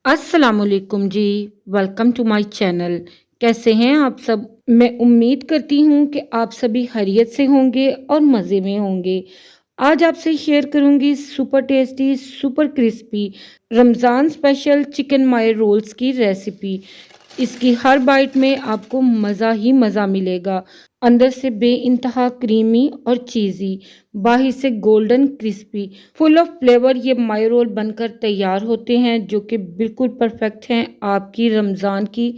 अस्सलामुअलैकुम जी। Welcome to my channel. कैसे हैं आप सब? मैं उम्मीद करती हूँ कि आप सभी खैरियत से होंगे और मज़े में होंगे। आज आपसे शेयर करूँगी super tasty super crispy Ramzan special chicken my rolls की रेसिपी। इसकी हर बाइट में आपको मज़ा ही मज़ा मिलेगा। अंदर से बेइंतहा क्रीमी और चीज़ी, बाहर से golden crispy, full of flavour ये मायो रोल बनकर तैयार होते हैं जो कि बिल्कुल परफेक्ट हैं आपकी रमज़ान की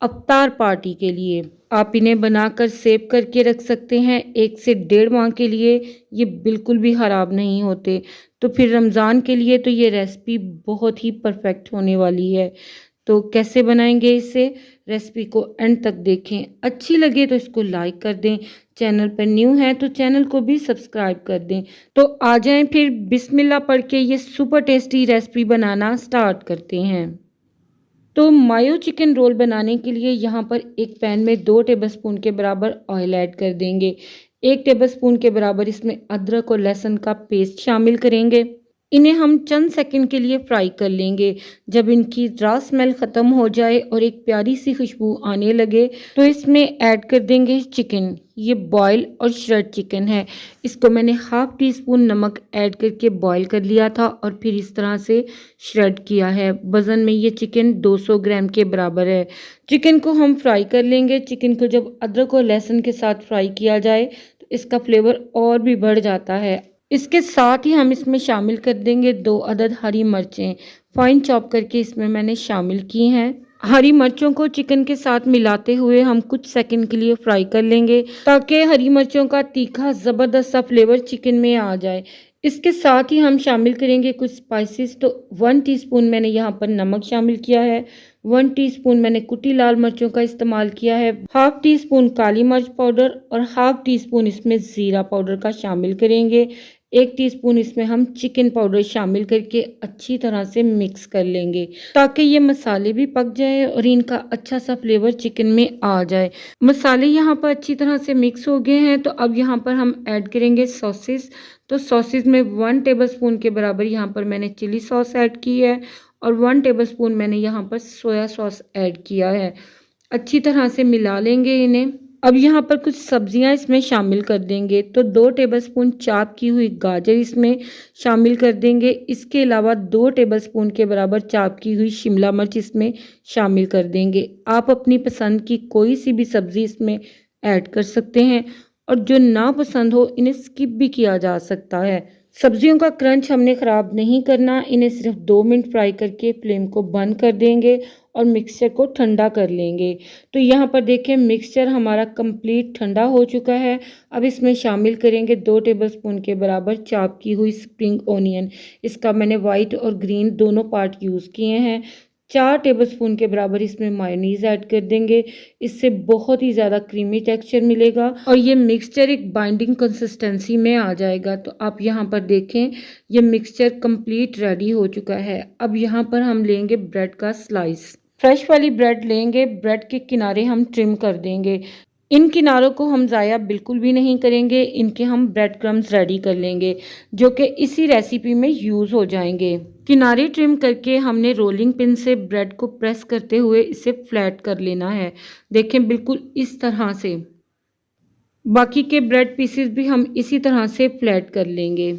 अफ्तार पार्टी के लिए। आप इन्हें बनाकर सेव करके रख सकते हैं 1 से 1.5 माह के लिए। ये बिल्कुल भी ख़राब नहीं होते। तो फिर रमज़ान के लिए तो ये रेसिपी बहुत ही परफेक्ट होने वाली है। तो कैसे बनाएंगे इसे? रेसिपी को एंड तक देखें। अच्छी लगे तो इसको लाइक कर दें। चैनल पर न्यू है तो चैनल को भी सब्सक्राइब कर दें। तो आ जाएं फिर बिस्मिल्लाह पढ़ के ये सुपर टेस्टी रेसिपी बनाना स्टार्ट करते हैं। तो मायो चिकन रोल बनाने के लिए यहाँ पर एक पैन में 2 टेबलस्पून के बराबर ऑयल ऐड कर देंगे। 1 टेबलस्पून के बराबर इसमें अदरक और लहसुन का पेस्ट शामिल करेंगे। इन्हें हम चंद सेकंड के लिए फ्राई कर लेंगे। जब इनकी रा स्मेल ख़त्म हो जाए और एक प्यारी सी खुशबू आने लगे तो इसमें ऐड कर देंगे चिकन। ये बॉयल और श्रेड चिकन है। इसको मैंने हाफ टी स्पून नमक ऐड करके बॉयल कर लिया था और फिर इस तरह से श्रेड किया है। वज़न में ये चिकन 200 ग्राम के बराबर है। चिकन को हम फ्राई कर लेंगे। चिकन को जब अदरक और लहसुन के साथ फ्राई किया जाए तो इसका फ्लेवर और भी बढ़ जाता है। इसके साथ ही हम इसमें शामिल कर देंगे 2 अदद हरी मिर्चें फाइन चॉप करके इसमें मैंने शामिल की हैं। हरी मिर्चों को चिकन के साथ मिलाते हुए हम कुछ सेकंड के लिए फ्राई कर लेंगे ताकि हरी मिर्चों का तीखा ज़बरदस्त सा फ्लेवर चिकन में आ जाए। इसके साथ ही हम शामिल करेंगे कुछ स्पाइसेस। तो 1 टीस्पून मैंने यहाँ पर नमक शामिल किया है। 1 टीस्पून मैंने कुटी लाल मिर्चों का इस्तेमाल किया है। हाफ टी स्पून काली मिर्च पाउडर और हाफ टी स्पून इसमें ज़ीरा पाउडर का शामिल करेंगे। 1 टीस्पून इसमें हम चिकन पाउडर शामिल करके अच्छी तरह से मिक्स कर लेंगे ताकि ये मसाले भी पक जाए और इनका अच्छा सा फ्लेवर चिकन में आ जाए। मसाले यहाँ पर अच्छी तरह से मिक्स हो गए हैं। तो अब यहाँ पर हम ऐड करेंगे सॉसेस। तो सॉसेस में 1 टेबलस्पून के बराबर यहाँ पर मैंने चिली सॉस ऐड की है और 1 टेबलस्पून मैंने यहाँ पर सोया सॉस ऐड किया है। अच्छी तरह से मिला लेंगे इन्हें। अब यहाँ पर कुछ सब्जियां इसमें शामिल कर देंगे। तो 2 टेबलस्पून चॉप की हुई गाजर इसमें शामिल कर देंगे। इसके अलावा 2 टेबलस्पून के बराबर चॉप की हुई शिमला मिर्च इसमें शामिल कर देंगे। आप अपनी पसंद की कोई सी भी सब्ज़ी इसमें ऐड कर सकते हैं और जो ना पसंद हो इन्हें स्किप भी किया जा सकता है। सब्जियों का क्रंच हमने ख़राब नहीं करना। इन्हें सिर्फ 2 मिनट फ्राई करके फ्लेम को बंद कर देंगे और मिक्सचर को ठंडा कर लेंगे। तो यहाँ पर देखें मिक्सचर हमारा कंप्लीट ठंडा हो चुका है। अब इसमें शामिल करेंगे 2 टेबलस्पून के बराबर चॉप की हुई स्प्रिंग ओनियन। इसका मैंने वाइट और ग्रीन दोनों पार्ट यूज़ किए हैं। 4 टेबलस्पून के बराबर इसमें मायोनीज़ ऐड कर देंगे। इससे बहुत ही ज़्यादा क्रीमी टेक्सचर मिलेगा और ये मिक्सचर एक बाइंडिंग कंसिस्टेंसी में आ जाएगा। तो आप यहाँ पर देखें ये मिक्सचर कंप्लीट रेडी हो चुका है। अब यहाँ पर हम लेंगे ब्रेड का स्लाइस। फ्रेश वाली ब्रेड लेंगे। ब्रेड के किनारे हम ट्रिम कर देंगे। इन किनारों को हम ज़ाया बिल्कुल भी नहीं करेंगे। इनके हम ब्रेड क्रम्स रेडी कर लेंगे जो कि इसी रेसिपी में यूज़ हो जाएंगे। किनारे ट्रिम करके हमने रोलिंग पिन से ब्रेड को प्रेस करते हुए इसे फ्लैट कर लेना है। देखें बिल्कुल इस तरह से। बाकी के ब्रेड पीसेस भी हम इसी तरह से फ्लैट कर लेंगे।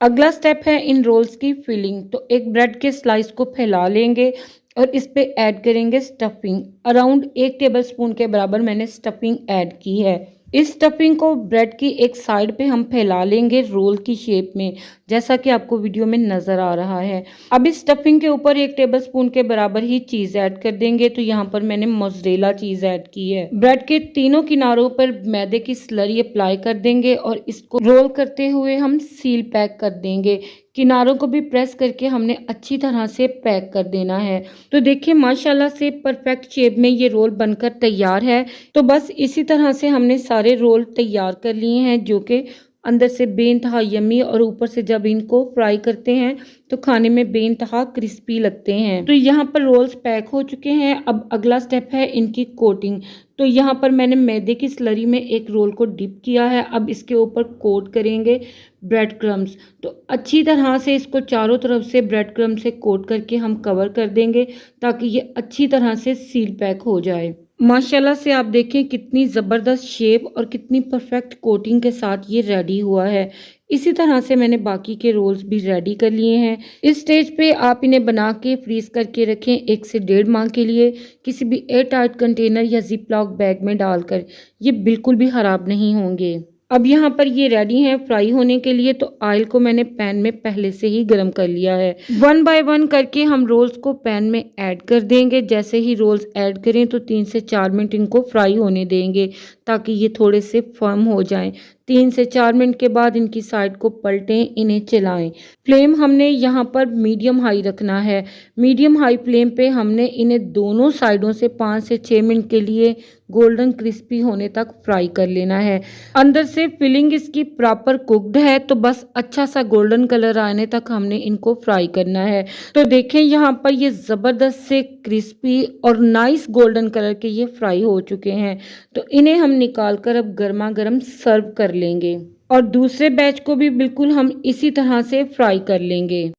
अगला स्टेप है इन रोल्स की फिलिंग। तो एक ब्रेड के स्लाइस को फैला लेंगे और इस पे ऐड करेंगे स्टफिंग। अराउंड 1 टेबलस्पून के बराबर मैंने स्टफिंग ऐड की है। इस स्टफिंग को ब्रेड की एक साइड पे हम फैला लेंगे रोल की शेप में, जैसा कि आपको वीडियो में नज़र आ रहा है। अब इस स्टफिंग के ऊपर 1 टेबलस्पून के बराबर ही चीज़ ऐड कर देंगे। तो यहाँ पर मैंने मोज़रेला चीज़ ऐड की है। ब्रेड के तीनों किनारों पर मैदे की स्लरी अप्लाई कर देंगे और इसको रोल करते हुए हम सील पैक कर देंगे। किनारों को भी प्रेस करके हमने अच्छी तरह से पैक कर देना है। तो देखिए माशाल्लाह से परफेक्ट शेप में ये रोल बनकर तैयार है। तो बस इसी तरह से हमने सारे रोल तैयार कर लिए हैं जो कि अंदर से बेइंतहा यम्मी और ऊपर से जब इनको फ्राई करते हैं तो खाने में बेइंतहा क्रिस्पी लगते हैं। तो यहाँ पर रोल्स पैक हो चुके हैं। अब अगला स्टेप है इनकी कोटिंग। तो यहाँ पर मैंने मैदे की स्लरी में एक रोल को डिप किया है। अब इसके ऊपर कोट करेंगे ब्रेड क्रम्स। तो अच्छी तरह से इसको चारों तरफ से ब्रेड क्रम्ब से कोट करके हम कवर कर देंगे ताकि ये अच्छी तरह से सील पैक हो जाए। माशाल्लाह से आप देखें कितनी ज़बरदस्त शेप और कितनी परफेक्ट कोटिंग के साथ ये रेडी हुआ है। इसी तरह से मैंने बाकी के रोल्स भी रेडी कर लिए हैं। इस स्टेज पे आप इन्हें बना के फ्रीज करके रखें 1 से 1.5 माह के लिए किसी भी एयर टाइट कंटेनर या जिप लॉक बैग में डालकर। ये बिल्कुल भी ख़राब नहीं होंगे। अब यहाँ पर ये रेडी हैं फ्राई होने के लिए। तो ऑयल को मैंने पैन में पहले से ही गर्म कर लिया है। 1 बाय 1 करके हम रोल्स को पैन में ऐड कर देंगे। जैसे ही रोल्स ऐड करें तो 3 से 4 मिनट इनको फ्राई होने देंगे ताकि ये थोड़े से फर्म हो जाएं। 3 से 4 मिनट के बाद इनकी साइड को पलटें, इन्हें चलाएं। फ्लेम हमने यहाँ पर मीडियम हाई रखना है। मीडियम हाई फ्लेम पे हमने इन्हें दोनों साइडों से 5 से 6 मिनट के लिए गोल्डन क्रिस्पी होने तक फ्राई कर लेना है। अंदर से फिलिंग इसकी प्रॉपर कुक्ड है तो बस अच्छा सा गोल्डन कलर आने तक हमने इनको फ्राई करना है। तो देखें यहाँ पर ये ज़बरदस्त से क्रिस्पी और नाइस गोल्डन कलर के ये फ्राई हो चुके हैं। तो इन्हें हम निकाल कर अब गर्मा गर्म सर्व कर लेंगे और दूसरे बैच को भी बिल्कुल हम इसी तरह से फ्राई कर लेंगे।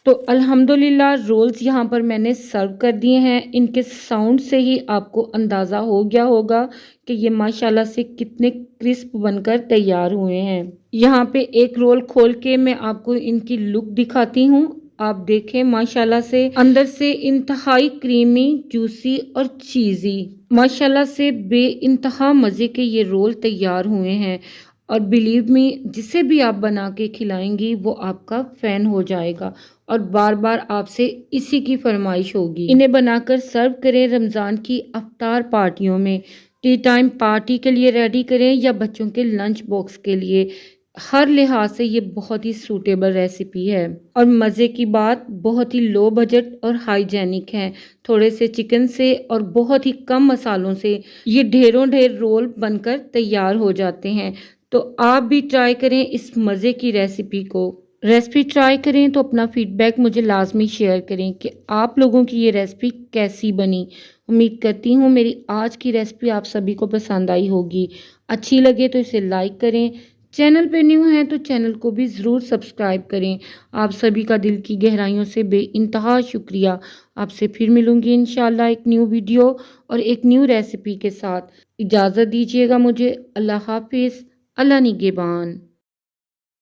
तो अल्हम्दुलिल्लाह रोल्स यहाँ पर मैंने सर्व कर दिए हैं। इनके साउंड से ही आपको अंदाज़ा हो गया होगा कि ये माशाल्लाह से कितने क्रिस्प बनकर तैयार हुए हैं। यहाँ पे एक रोल खोल के मैं आपको इनकी लुक दिखाती हूँ। आप देखें माशाल्लाह से अंदर से इंतहाई क्रीमी, जूसी और चीज़ी, माशाल्लाह से बेइंतहा मज़े के ये रोल तैयार हुए हैं। और बिलीव मी, जिसे भी आप बना के खिलाएंगी वो आपका फ़ैन हो जाएगा और बार बार आपसे इसी की फरमाइश होगी। इन्हें बनाकर सर्व करें रमज़ान की अफ्तार पार्टियों में, टी टाइम पार्टी के लिए रेडी करें या बच्चों के लंच बॉक्स के लिए। हर लिहाज से ये बहुत ही सूटेबल रेसिपी है और मज़े की बात बहुत ही लो बजट और हाइजेनिक है। थोड़े से चिकन से और बहुत ही कम मसालों से ये ढेरों ढेर रोल बनकर तैयार हो जाते हैं। तो आप भी ट्राई करें इस मज़े की रेसिपी ट्राई करें तो अपना फीडबैक मुझे लाजमी शेयर करें कि आप लोगों की ये रेसिपी कैसी बनी। उम्मीद करती हूँ मेरी आज की रेसिपी आप सभी को पसंद आई होगी। अच्छी लगे तो इसे लाइक करें। चैनल पे न्यू हैं तो चैनल को भी ज़रूर सब्सक्राइब करें। आप सभी का दिल की गहराइयों से बेइंतहा शुक्रिया। आपसे फिर मिलूंगी इंशाल्लाह एक न्यू वीडियो और एक न्यू रेसिपी के साथ। इजाज़त दीजिएगा मुझे। अल्लाह हाफिज़। अल्लाह निगहबान।